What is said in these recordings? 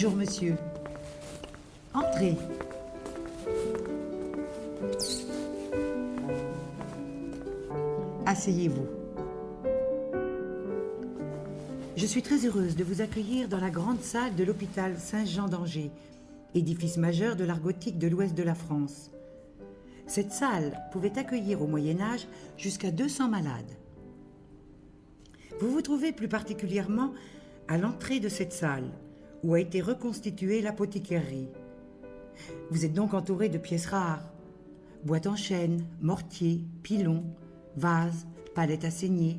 Bonjour, monsieur. Entrez. Asseyez-vous. Je suis très heureuse de vous accueillir dans la grande salle de l'hôpital Saint-Jean d'Angers, édifice majeur de l'art gothique de l'ouest de la France. Cette salle pouvait accueillir au Moyen-Âge jusqu'à 200 malades. Vous vous trouvez plus particulièrement à l'entrée de cette salle, où a été reconstituée l'apothicaire. Vous êtes donc entouré de pièces rares, boîtes en chêne, mortiers, pilons, vases, palettes à saigner.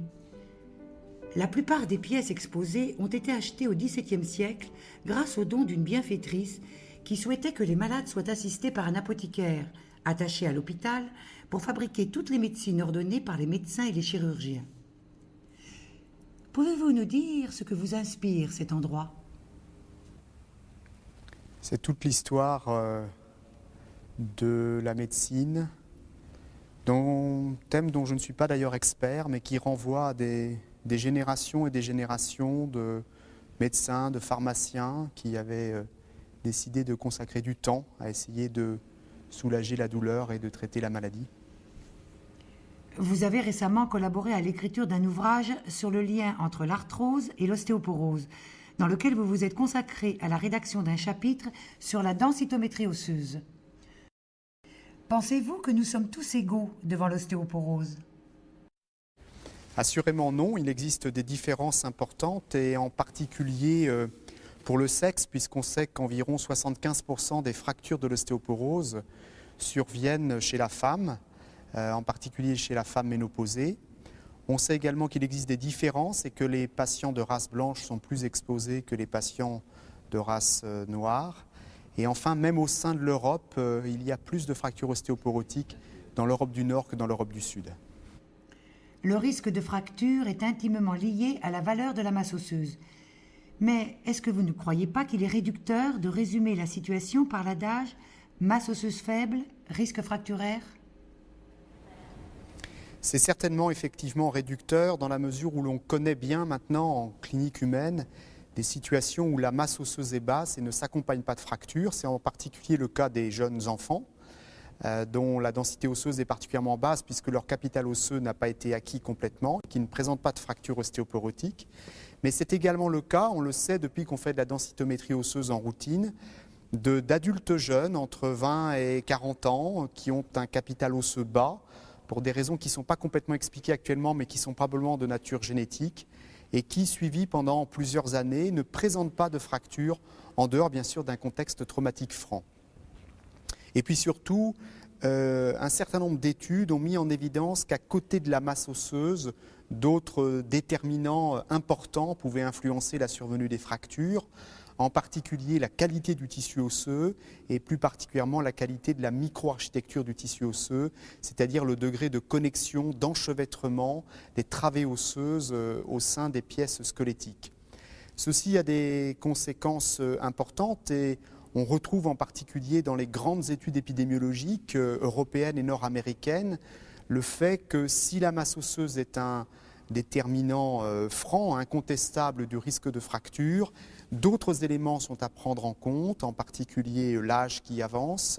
La plupart des pièces exposées ont été achetées au XVIIe siècle grâce aux dons d'une bienfaitrice qui souhaitait que les malades soient assistés par un apothicaire attaché à l'hôpital pour fabriquer toutes les médecines ordonnées par les médecins et les chirurgiens. Pouvez-vous nous dire ce que vous inspire cet endroit ? C'est toute l'histoire de la médecine, thème dont je ne suis pas d'ailleurs expert, mais qui renvoie à des générations et des générations de médecins, de pharmaciens qui avaient décidé de consacrer du temps à essayer de soulager la douleur et de traiter la maladie. Vous avez récemment collaboré à l'écriture d'un ouvrage sur le lien entre l'arthrose et l'ostéoporose, dans lequel vous vous êtes consacré à la rédaction d'un chapitre sur la densitométrie osseuse. Pensez-vous que nous sommes tous égaux devant l'ostéoporose ? Assurément non, il existe des différences importantes et en particulier pour le sexe, puisqu'on sait qu'environ 75% des fractures de l'ostéoporose surviennent chez la femme, en particulier chez la femme ménopausée. On sait également qu'il existe des différences et que les patients de race blanche sont plus exposés que les patients de race noire. Et enfin, même au sein de l'Europe, il y a plus de fractures ostéoporotiques dans l'Europe du Nord que dans l'Europe du Sud. Le risque de fracture est intimement lié à la valeur de la masse osseuse. Mais est-ce que vous ne croyez pas qu'il est réducteur de résumer la situation par l'adage « masse osseuse faible, risque fracturaire » ? C'est certainement effectivement réducteur dans la mesure où l'on connaît bien maintenant en clinique humaine des situations où la masse osseuse est basse et ne s'accompagne pas de fracture. C'est en particulier le cas des jeunes enfants dont la densité osseuse est particulièrement basse puisque leur capital osseux n'a pas été acquis complètement, qui ne présentent pas de fracture ostéoporotique. Mais c'est également le cas, on le sait depuis qu'on fait de la densitométrie osseuse en routine, d'adultes jeunes entre 20 et 40 ans qui ont un capital osseux bas pour des raisons qui ne sont pas complètement expliquées actuellement mais qui sont probablement de nature génétique et qui, suivis pendant plusieurs années, ne présentent pas de fracture en dehors bien sûr d'un contexte traumatique franc. Et puis surtout, un certain nombre d'études ont mis en évidence qu'à côté de la masse osseuse, d'autres déterminants importants pouvaient influencer la survenue des fractures, en particulier la qualité du tissu osseux et plus particulièrement la qualité de la microarchitecture du tissu osseux, c'est-à-dire le degré de connexion, d'enchevêtrement des travées osseuses au sein des pièces squelettiques. Ceci a des conséquences importantes et on retrouve en particulier dans les grandes études épidémiologiques européennes et nord-américaines le fait que si la masse osseuse est un déterminant franc, incontestable du risque de fracture, d'autres éléments sont à prendre en compte, en particulier l'âge qui avance,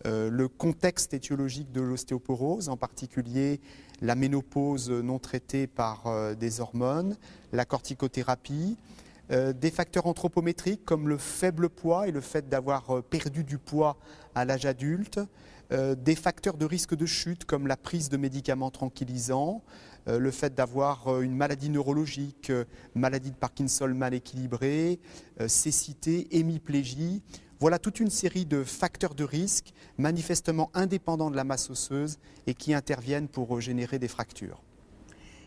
le contexte étiologique de l'ostéoporose, en particulier la ménopause non traitée par des hormones, la corticothérapie, des facteurs anthropométriques comme le faible poids et le fait d'avoir perdu du poids à l'âge adulte, des facteurs de risque de chute comme la prise de médicaments tranquillisants, le fait d'avoir une maladie neurologique, maladie de Parkinson mal équilibrée, cécité, hémiplégie. Voilà toute une série de facteurs de risque manifestement indépendants de la masse osseuse et qui interviennent pour générer des fractures.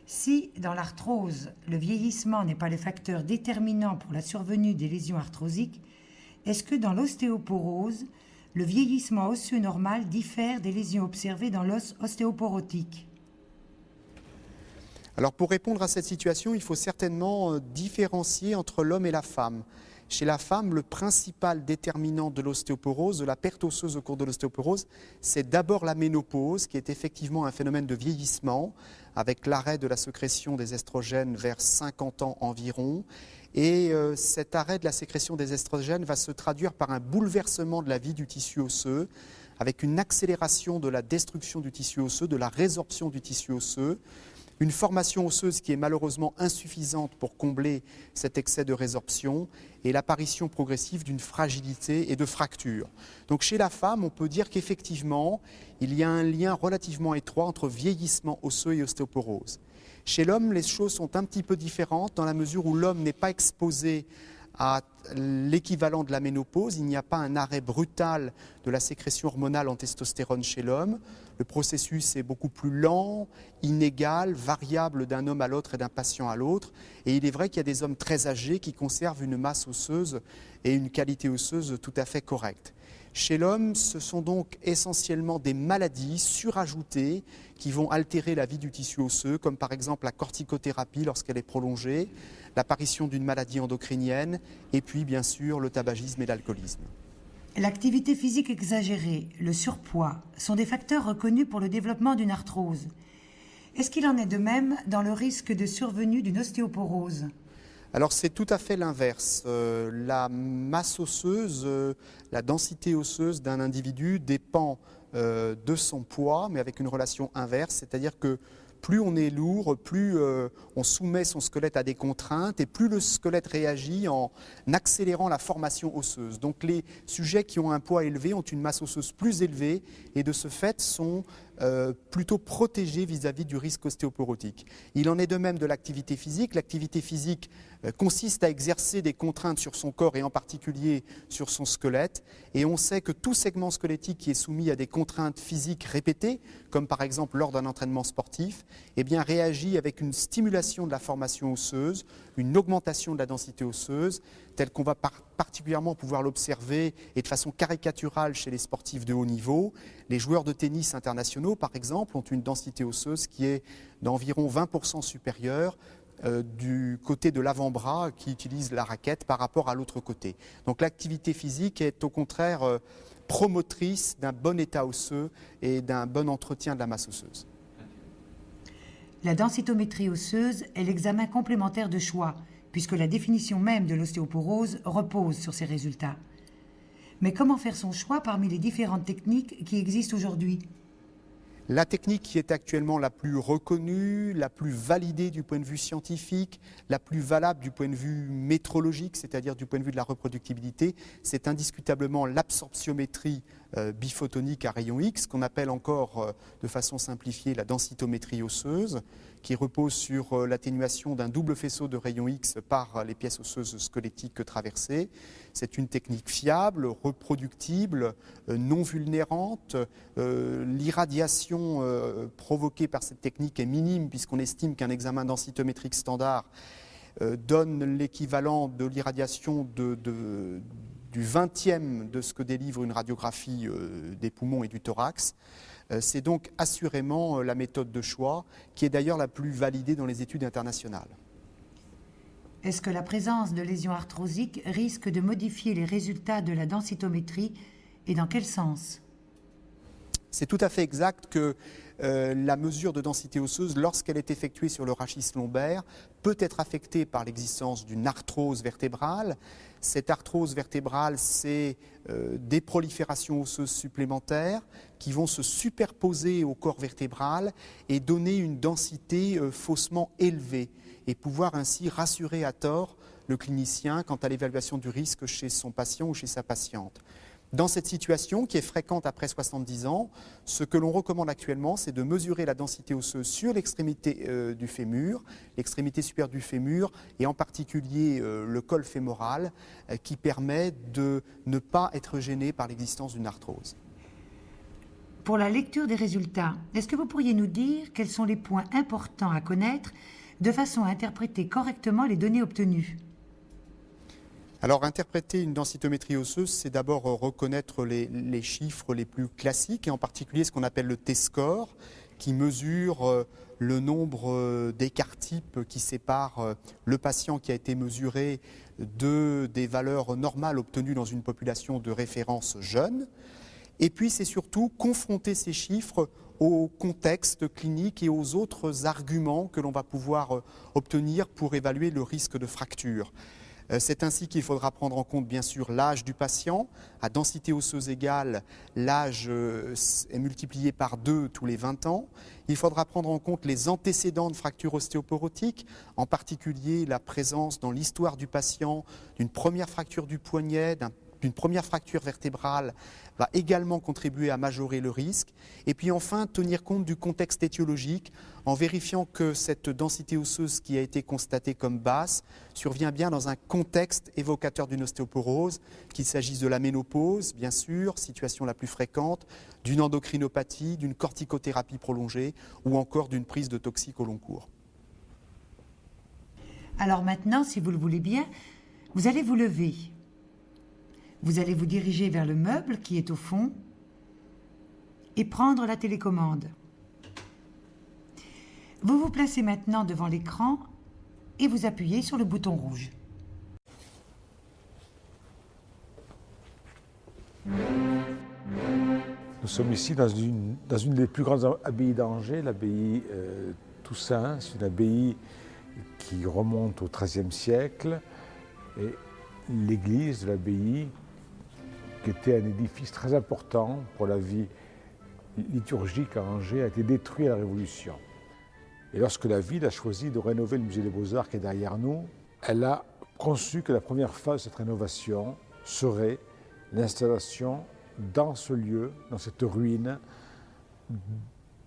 Si, dans l'arthrose, le vieillissement n'est pas le facteur déterminant pour la survenue des lésions arthrosiques, est-ce que dans l'ostéoporose, le vieillissement osseux normal diffère des lésions observées dans l'os ostéoporotique ? Alors pour répondre à cette situation, il faut certainement différencier entre l'homme et la femme. Chez la femme, le principal déterminant de l'ostéoporose, de la perte osseuse au cours de l'ostéoporose, c'est d'abord la ménopause, qui est effectivement un phénomène de vieillissement, avec l'arrêt de la sécrétion des estrogènes vers 50 ans environ, Et cet arrêt de la sécrétion des estrogènes va se traduire par un bouleversement de la vie du tissu osseux, avec une accélération de la destruction du tissu osseux, de la résorption du tissu osseux, une formation osseuse qui est malheureusement insuffisante pour combler cet excès de résorption et l'apparition progressive d'une fragilité et de fractures. Donc chez la femme, on peut dire qu'effectivement, il y a un lien relativement étroit entre vieillissement osseux et ostéoporose. Chez l'homme, les choses sont un petit peu différentes dans la mesure où l'homme n'est pas exposé à l'équivalent de la ménopause. Il n'y a pas un arrêt brutal de la sécrétion hormonale en testostérone chez l'homme. Le processus est beaucoup plus lent, inégal, variable d'un homme à l'autre et d'un patient à l'autre. Et il est vrai qu'il y a des hommes très âgés qui conservent une masse osseuse et une qualité osseuse tout à fait correcte. Chez l'homme, ce sont donc essentiellement des maladies surajoutées qui vont altérer la vie du tissu osseux, comme par exemple la corticothérapie lorsqu'elle est prolongée, l'apparition d'une maladie endocrinienne, et puis bien sûr le tabagisme et l'alcoolisme. L'activité physique exagérée, le surpoids, sont des facteurs reconnus pour le développement d'une arthrose. Est-ce qu'il en est de même dans le risque de survenue d'une ostéoporose ? Alors c'est tout à fait l'inverse. La masse osseuse, la densité osseuse d'un individu dépend de son poids, mais avec une relation inverse, c'est-à-dire que plus on est lourd, plus on soumet son squelette à des contraintes et plus le squelette réagit en accélérant la formation osseuse. Donc les sujets qui ont un poids élevé ont une masse osseuse plus élevée et de ce fait sont plutôt protégés vis-à-vis du risque ostéoporotique. Il en est de même de l'activité physique. L'activité physique consiste à exercer des contraintes sur son corps et en particulier sur son squelette. Et on sait que tout segment squelettique qui est soumis à des contraintes physiques répétées, comme par exemple lors d'un entraînement sportif, eh bien, réagit avec une stimulation de la formation osseuse, une augmentation de la densité osseuse, telle qu'on va particulièrement pouvoir l'observer et de façon caricaturale chez les sportifs de haut niveau. Les joueurs de tennis internationaux, par exemple, ont une densité osseuse qui est d'environ 20% supérieure du côté de l'avant-bras qui utilise la raquette par rapport à l'autre côté. Donc l'activité physique est au contraire promotrice d'un bon état osseux et d'un bon entretien de la masse osseuse. La densitométrie osseuse est l'examen complémentaire de choix, puisque la définition même de l'ostéoporose repose sur ces résultats. Mais comment faire son choix parmi les différentes techniques qui existent aujourd'hui ? La technique qui est actuellement la plus reconnue, la plus validée du point de vue scientifique, la plus valable du point de vue métrologique, c'est-à-dire du point de vue de la reproductibilité, c'est indiscutablement l'absorptiométrie biphotonique à rayon X, qu'on appelle encore de façon simplifiée la densitométrie osseuse, qui repose sur l'atténuation d'un double faisceau de rayon X par les pièces osseuses squelettiques traversées. C'est une technique fiable, reproductible, non vulnérante. L'irradiation provoquée par cette technique est minime puisqu'on estime qu'un examen densitométrique standard donne l'équivalent de l'irradiation du 20e de ce que délivre une radiographie des poumons et du thorax. C'est donc assurément la méthode de choix qui est d'ailleurs la plus validée dans les études internationales. Est-ce que la présence de lésions arthrosiques risque de modifier les résultats de la densitométrie et dans quel sens ? C'est tout à fait exact que la mesure de densité osseuse, lorsqu'elle est effectuée sur le rachis lombaire, peut être affectée par l'existence d'une arthrose vertébrale. Cette arthrose vertébrale, c'est des proliférations osseuses supplémentaires qui vont se superposer au corps vertébral et donner une densité faussement élevée et pouvoir ainsi rassurer à tort le clinicien quant à l'évaluation du risque chez son patient ou chez sa patiente. Dans cette situation, qui est fréquente après 70 ans, ce que l'on recommande actuellement, c'est de mesurer la densité osseuse sur l'extrémité du fémur, l'extrémité supérieure du fémur, et en particulier le col fémoral, qui permet de ne pas être gêné par l'existence d'une arthrose. Pour la lecture des résultats, est-ce que vous pourriez nous dire quels sont les points importants à connaître de façon à interpréter correctement les données obtenues ? Alors, interpréter une densitométrie osseuse, c'est d'abord reconnaître les chiffres les plus classiques, et en particulier ce qu'on appelle le T-score, qui mesure le nombre d'écarts types qui séparent le patient qui a été mesuré des valeurs normales obtenues dans une population de référence jeune. Et puis, c'est surtout confronter ces chiffres au contexte clinique et aux autres arguments que l'on va pouvoir obtenir pour évaluer le risque de fracture. C'est ainsi qu'il faudra prendre en compte bien sûr l'âge du patient. À densité osseuse égale, l'âge est multiplié par 2 tous les 20 ans. Il faudra prendre en compte les antécédents de fractures ostéoporotiques, en particulier la présence dans l'histoire du patient d'une première fracture du poignet, d'une première fracture vertébrale va également contribuer à majorer le risque. Et puis enfin, tenir compte du contexte étiologique en vérifiant que cette densité osseuse qui a été constatée comme basse survient bien dans un contexte évocateur d'une ostéoporose, qu'il s'agisse de la ménopause, bien sûr, situation la plus fréquente, d'une endocrinopathie, d'une corticothérapie prolongée ou encore d'une prise de toxiques au long cours. Alors maintenant, si vous le voulez bien, vous allez vous lever. Vous allez vous diriger vers le meuble qui est au fond et prendre la télécommande. Vous vous placez maintenant devant l'écran et vous appuyez sur le bouton rouge. Nous sommes ici dans une des plus grandes abbayes d'Angers, l'abbaye Toussaint. C'est une abbaye qui remonte au XIIIe siècle. Et l'église de l'abbaye, qui était un édifice très important pour la vie liturgique à Angers, a été détruite à la Révolution. Et lorsque la ville a choisi de rénover le musée des Beaux-Arts qui est derrière nous, elle a conçu que la première phase de cette rénovation serait l'installation dans ce lieu, dans cette ruine,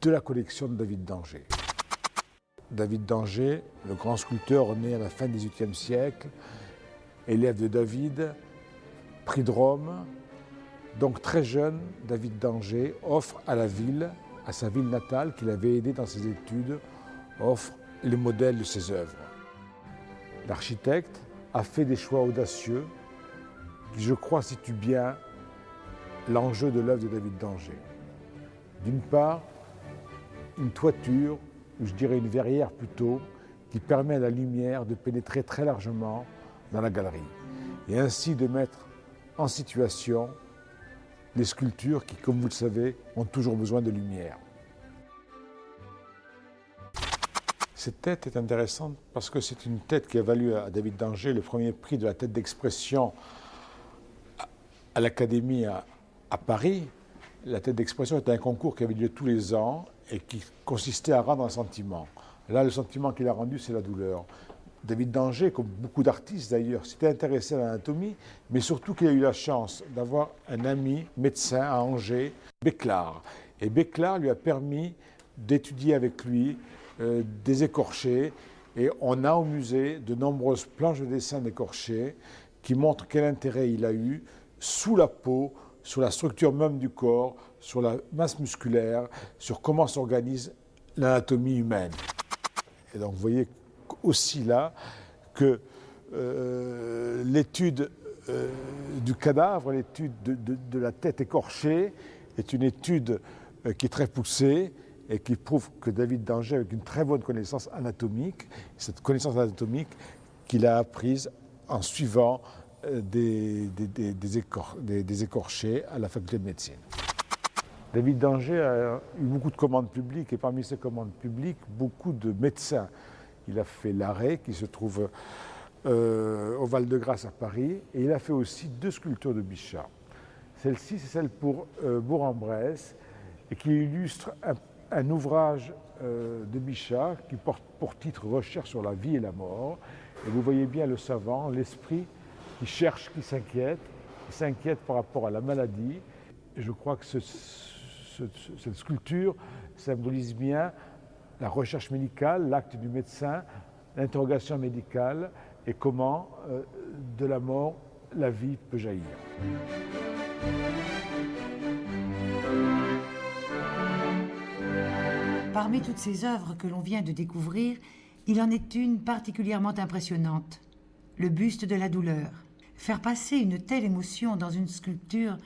de la collection de David d'Angers. David d'Angers, le grand sculpteur né à la fin du XVIIIe siècle, élève de David, prix de Rome. Donc très jeune, David d'Angers offre à la ville, à sa ville natale, qu'il avait aidé dans ses études, offre les modèles de ses œuvres. L'architecte a fait des choix audacieux qui, je crois, situent bien l'enjeu de l'œuvre de David d'Angers. D'une part, une toiture, ou je dirais une verrière plutôt, qui permet à la lumière de pénétrer très largement dans la galerie et ainsi de mettre en situation les sculptures qui, comme vous le savez, ont toujours besoin de lumière. Cette tête est intéressante parce que c'est une tête qui a valu à David d'Angers le premier prix de la tête d'expression à l'Académie à Paris. La tête d'expression était un concours qui avait lieu tous les ans et qui consistait à rendre un sentiment. Là, le sentiment qu'il a rendu, c'est la douleur. David d'Angers, comme beaucoup d'artistes d'ailleurs, s'était intéressé à l'anatomie, mais surtout qu'il a eu la chance d'avoir un ami médecin à Angers, Béclard. Et Béclard lui a permis d'étudier avec lui des écorchés. Et on a au musée de nombreuses planches de dessin d'écorchés qui montrent quel intérêt il a eu sous la peau, sur la structure même du corps, sur la masse musculaire, sur comment s'organise l'anatomie humaine. Et donc vous voyez aussi là que l'étude du cadavre, l'étude de la tête écorchée est une étude qui est très poussée et qui prouve que David d'Angers, avec une très bonne connaissance anatomique, cette connaissance anatomique qu'il a apprise en suivant des écorchés à la faculté de médecine. David d'Angers a eu beaucoup de commandes publiques et parmi ces commandes publiques, beaucoup de médecins. Il a fait l'Arrêt qui se trouve au Val-de-Grâce à Paris et il a fait aussi 2 sculptures de Bichat. Celle-ci, c'est celle pour Bourg-en-Bresse et qui illustre un ouvrage de Bichat qui porte pour titre « Recherche sur la vie et la mort ». Et vous voyez bien le savant, l'esprit qui cherche, qui s'inquiète par rapport à la maladie. Et je crois que cette sculpture symbolise bien la recherche médicale, l'acte du médecin, l'interrogation médicale et comment de la mort la vie peut jaillir. Parmi toutes ces œuvres que l'on vient de découvrir, il en est une particulièrement impressionnante, le buste de la douleur. Faire passer une telle émotion dans une sculpture,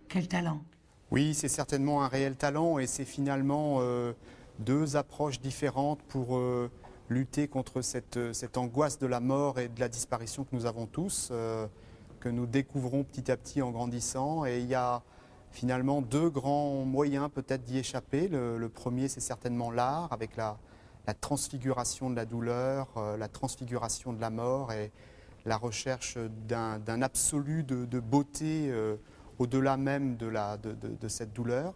quel talent! Oui, c'est certainement un réel talent et c'est finalement 2 approches différentes pour lutter contre cette angoisse de la mort et de la disparition que nous avons tous, que nous découvrons petit à petit en grandissant. Et il y a finalement 2 grands moyens peut-être d'y échapper. Le premier, c'est certainement l'art, avec la transfiguration de la douleur, la transfiguration de la mort et la recherche d'un absolu de beauté au-delà même de cette douleur.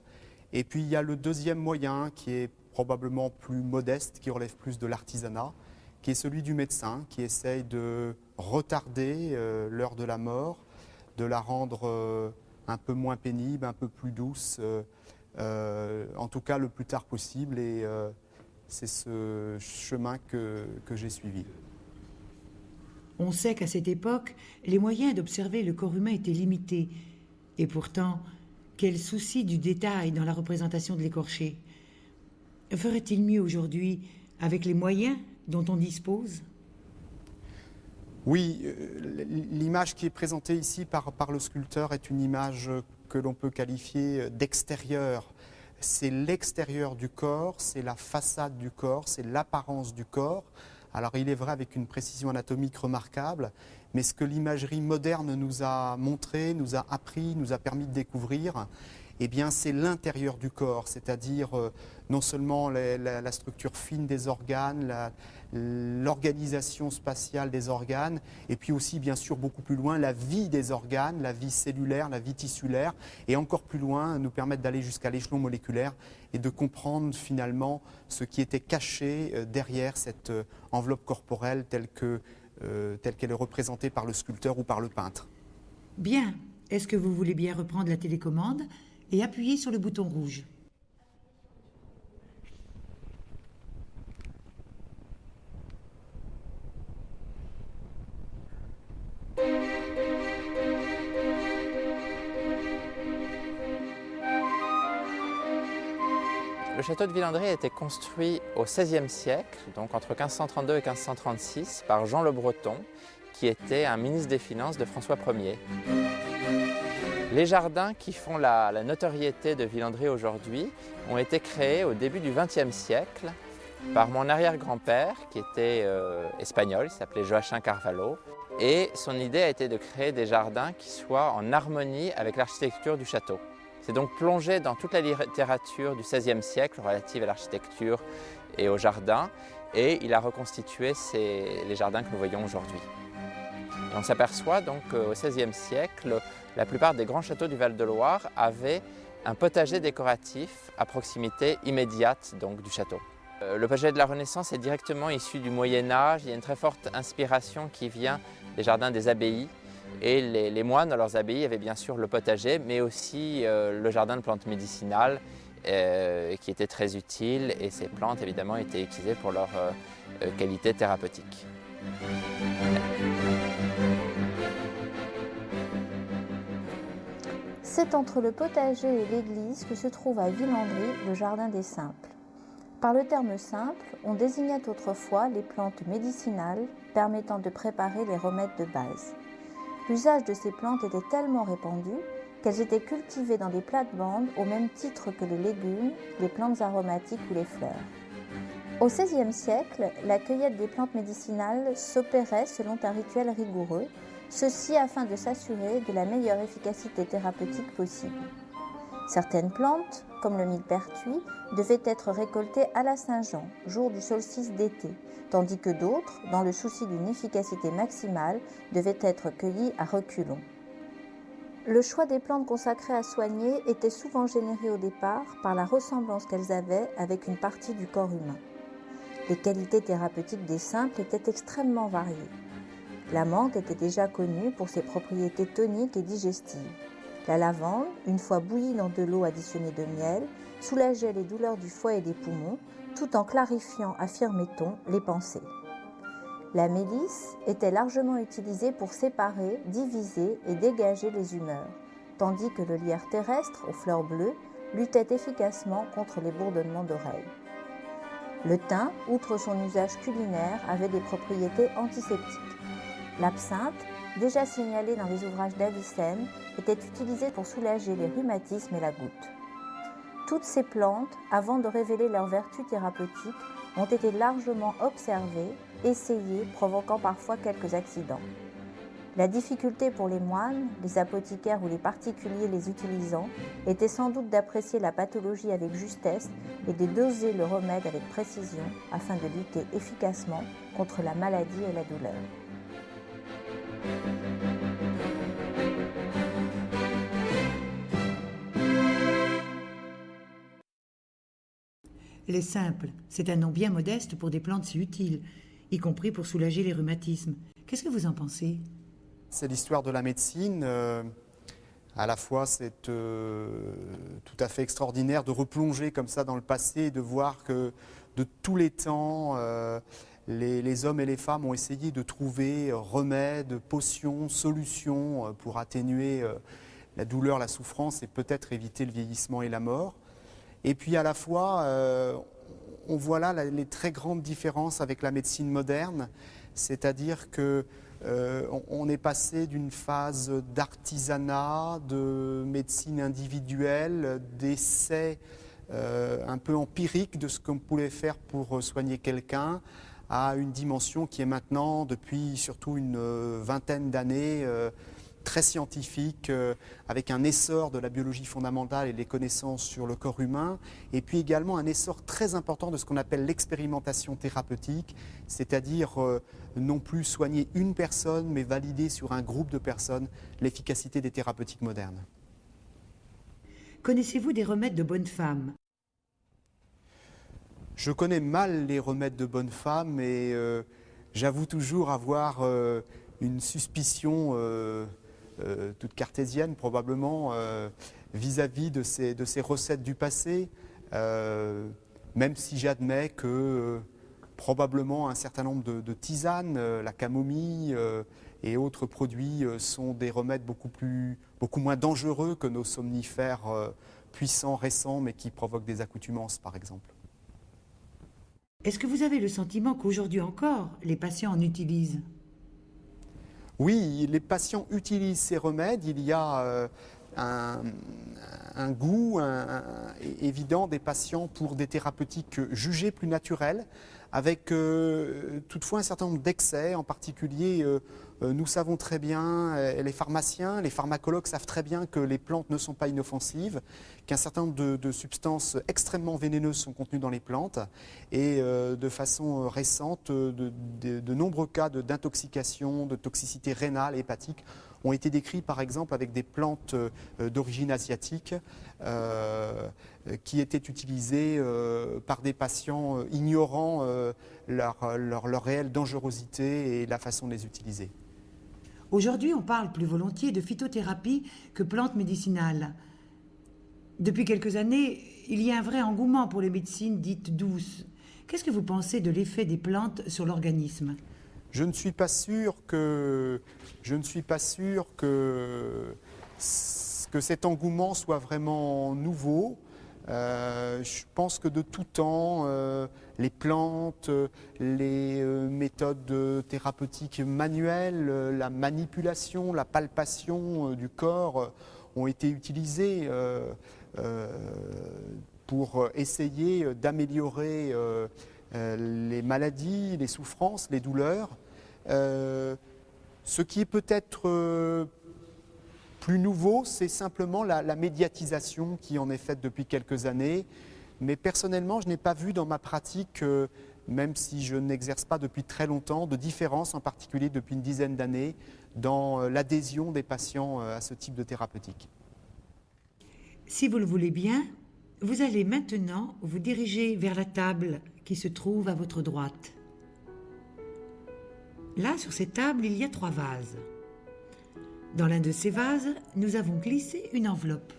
Et puis il y a le deuxième moyen qui est probablement plus modeste, qui relève plus de l'artisanat, qui est celui du médecin, qui essaye de retarder l'heure de la mort, de la rendre un peu moins pénible, un peu plus douce, en tout cas le plus tard possible. Et c'est ce chemin que j'ai suivi. On sait qu'à cette époque, les moyens d'observer le corps humain étaient limités. Et pourtant, quel souci du détail dans la représentation de l'écorché. Ferait-il mieux aujourd'hui avec les moyens dont on dispose ? Oui, l'image qui est présentée ici par le sculpteur est une image que l'on peut qualifier d'extérieur. C'est l'extérieur du corps, c'est la façade du corps, c'est l'apparence du corps. Alors il est vrai avec une précision anatomique remarquable, mais ce que l'imagerie moderne nous a montré, nous a appris, nous a permis de découvrir, eh bien c'est l'intérieur du corps, c'est-à-dire non seulement la structure fine des organes, l'organisation spatiale des organes, et puis aussi bien sûr beaucoup plus loin la vie des organes, la vie cellulaire, la vie tissulaire, et encore plus loin nous permettre d'aller jusqu'à l'échelon moléculaire et de comprendre finalement ce qui était caché derrière cette enveloppe corporelle telle qu'elle est représentée par le sculpteur ou par le peintre. Bien. Est-ce que vous voulez bien reprendre la télécommande et appuyer sur le bouton rouge ? Le château de Villandry a été construit au XVIe siècle, donc entre 1532 et 1536, par Jean le Breton, qui était un ministre des Finances de François Ier. Les jardins qui font la notoriété de Villandry aujourd'hui ont été créés au début du XXe siècle par mon arrière-grand-père, qui était espagnol, il s'appelait Joachim Carvalho, et son idée a été de créer des jardins qui soient en harmonie avec l'architecture du château. C'est donc plongé dans toute la littérature du XVIe siècle relative à l'architecture et aux jardins, et il a reconstitué les jardins que nous voyons aujourd'hui. On s'aperçoit donc qu'au XVIe siècle, la plupart des grands châteaux du Val-de-Loire avaient un potager décoratif à proximité immédiate donc, du château. Le potager de la Renaissance est directement issu du Moyen-Âge. Il y a une très forte inspiration qui vient des jardins des abbayes. Et les moines dans leurs abbayes avaient bien sûr le potager, mais aussi le jardin de plantes médicinales qui était très utile. Et ces plantes évidemment étaient utilisées pour leur qualité thérapeutique. C'est entre le potager et l'église que se trouve à Villandry le jardin des simples. Par le terme simple, on désignait autrefois les plantes médicinales permettant de préparer les remèdes de base. L'usage de ces plantes était tellement répandu qu'elles étaient cultivées dans des plates-bandes au même titre que les légumes, les plantes aromatiques ou les fleurs. Au XVIe siècle, la cueillette des plantes médicinales s'opérait selon un rituel rigoureux, ceci afin de s'assurer de la meilleure efficacité thérapeutique possible. Certaines plantes, comme le millepertuis, devaient être récoltées à la Saint-Jean, jour du solstice d'été, tandis que d'autres, dans le souci d'une efficacité maximale, devaient être cueillies à reculons. Le choix des plantes consacrées à soigner était souvent généré au départ par la ressemblance qu'elles avaient avec une partie du corps humain. Les qualités thérapeutiques des simples étaient extrêmement variées. La menthe était déjà connue pour ses propriétés toniques et digestives. La lavande, une fois bouillie dans de l'eau additionnée de miel, soulageait les douleurs du foie et des poumons, tout en clarifiant, affirmait-on, les pensées. La mélisse était largement utilisée pour séparer, diviser et dégager les humeurs, tandis que le lierre terrestre, aux fleurs bleues, luttait efficacement contre les bourdonnements d'oreilles. Le thym, outre son usage culinaire, avait des propriétés antiseptiques. L'absinthe, déjà signalée dans les ouvrages d'Avicenne, était utilisée pour soulager les rhumatismes et la goutte. Toutes ces plantes, avant de révéler leurs vertus thérapeutiques, ont été largement observées, essayées, provoquant parfois quelques accidents. La difficulté pour les moines, les apothicaires ou les particuliers les utilisant était sans doute d'apprécier la pathologie avec justesse et de doser le remède avec précision afin de lutter efficacement contre la maladie et la douleur. Les simples, c'est un nom bien modeste pour des plantes si utiles, y compris pour soulager les rhumatismes. Qu'est-ce que vous en pensez? C'est l'histoire de la médecine. À la fois, c'est tout à fait extraordinaire de replonger comme ça dans le passé et de voir que de tous les temps, les hommes et les femmes ont essayé de trouver remèdes, potions, solutions pour atténuer la douleur, la souffrance et peut-être éviter le vieillissement et la mort. Et puis à la fois, on voit là les très grandes différences avec la médecine moderne, c'est-à-dire que on est passé d'une phase d'artisanat, de médecine individuelle, d'essais un peu empiriques de ce qu'on pouvait faire pour soigner quelqu'un, à une dimension qui est maintenant, depuis surtout une vingtaine d'années, très scientifique, avec un essor de la biologie fondamentale et des connaissances sur le corps humain, et puis également un essor très important de ce qu'on appelle l'expérimentation thérapeutique, c'est-à-dire non plus soigner une personne, mais valider sur un groupe de personnes l'efficacité des thérapeutiques modernes. Connaissez-vous des remèdes de bonne femme? Je connais mal les remèdes de bonne femme et j'avoue toujours avoir une suspicion toute cartésienne probablement vis-à-vis de ces recettes du passé, même si j'admets que probablement un certain nombre de tisanes, la camomille et autres produits sont des remèdes beaucoup moins dangereux que nos somnifères puissants, récents, mais qui provoquent des accoutumances par exemple. Est-ce que vous avez le sentiment qu'aujourd'hui encore, les patients en utilisent? Oui, les patients utilisent ces remèdes. Il y a un goût évident des patients pour des thérapeutiques jugées plus naturelles, avec toutefois un certain nombre d'excès. En particulier, nous savons très bien, les pharmaciens, les pharmacologues savent très bien que les plantes ne sont pas inoffensives, qu'un certain nombre de substances extrêmement vénéneuses sont contenues dans les plantes. Et de façon récente, de nombreux cas d'intoxication, de toxicité rénale et hépatique ont été décrits par exemple avec des plantes d'origine asiatique qui étaient utilisées par des patients ignorant leur réelle dangerosité et la façon de les utiliser. Aujourd'hui, on parle plus volontiers de phytothérapie que plantes médicinales. Depuis quelques années, il y a un vrai engouement pour les médecines dites douces. Qu'est-ce que vous pensez de l'effet des plantes sur l'organisme ? Je ne suis pas sûr que cet engouement soit vraiment nouveau. Je pense que de tout temps, les plantes, les méthodes thérapeutiques manuelles, la manipulation, la palpation du corps ont été utilisées pour essayer d'améliorer les maladies, les souffrances, les douleurs. Ce qui est peut-être plus nouveau, c'est simplement la médiatisation qui en est faite depuis quelques années. Mais personnellement, je n'ai pas vu dans ma pratique, même si je n'exerce pas depuis très longtemps, de différence, en particulier depuis une dizaine d'années, dans l'adhésion des patients à ce type de thérapeutique. Si vous le voulez bien, vous allez maintenant vous diriger vers la table qui se trouve à votre droite. Là, sur cette table, il y a 3 vases. Dans l'un de ces vases, nous avons glissé une enveloppe.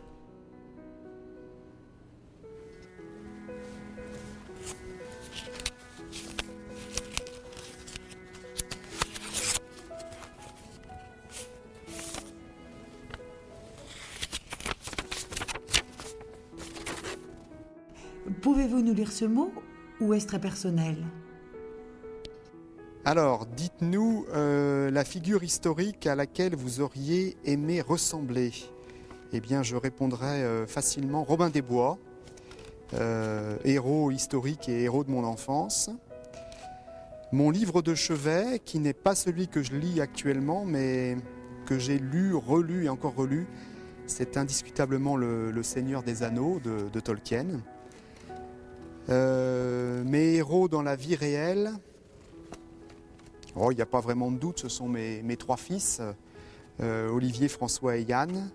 Pouvez-vous nous lire ce mot ou est-ce très personnel ? Alors, dites-nous la figure historique à laquelle vous auriez aimé ressembler. Eh bien, je répondrai facilement Robin des Bois, héros historique et héros de mon enfance. Mon livre de chevet, qui n'est pas celui que je lis actuellement, mais que j'ai lu, relu et encore relu, c'est indiscutablement le Seigneur des Anneaux de Tolkien. Mes héros dans la vie réelle, il n'y a pas vraiment de doute, ce sont mes 3 fils, Olivier, François et Yann.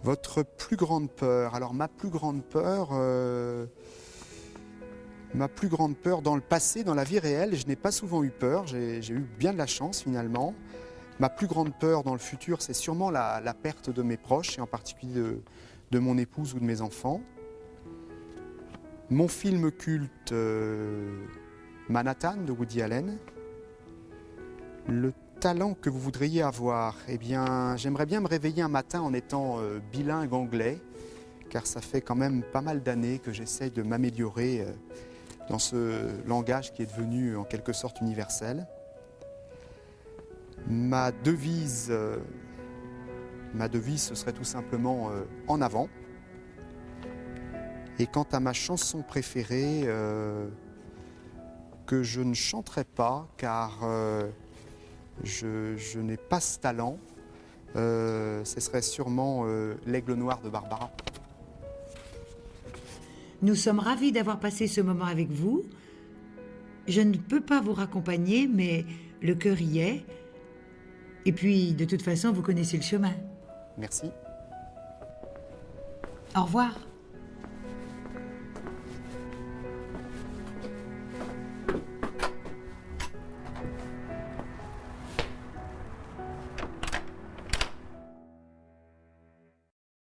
Votre plus grande peur? Alors ma plus grande peur, Ma plus grande peur dans le passé, dans la vie réelle, je n'ai pas souvent eu peur, j'ai eu bien de la chance finalement. Ma plus grande peur dans le futur, c'est sûrement la perte de mes proches, et en particulier de mon épouse ou de mes enfants. Mon film culte, Manhattan de Woody Allen. Le talent que vous voudriez avoir, eh bien, j'aimerais bien me réveiller un matin en étant bilingue anglais, car ça fait quand même pas mal d'années que j'essaye de m'améliorer dans ce langage qui est devenu en quelque sorte universel. Ma devise, ce serait tout simplement en avant. Et quant à ma chanson préférée, que je ne chanterai pas car je n'ai pas ce talent, ce serait sûrement L'Aigle Noir de Barbara. Nous sommes ravis d'avoir passé ce moment avec vous. Je ne peux pas vous raccompagner, mais le cœur y est. Et puis, de toute façon, vous connaissez le chemin. Merci. Au revoir.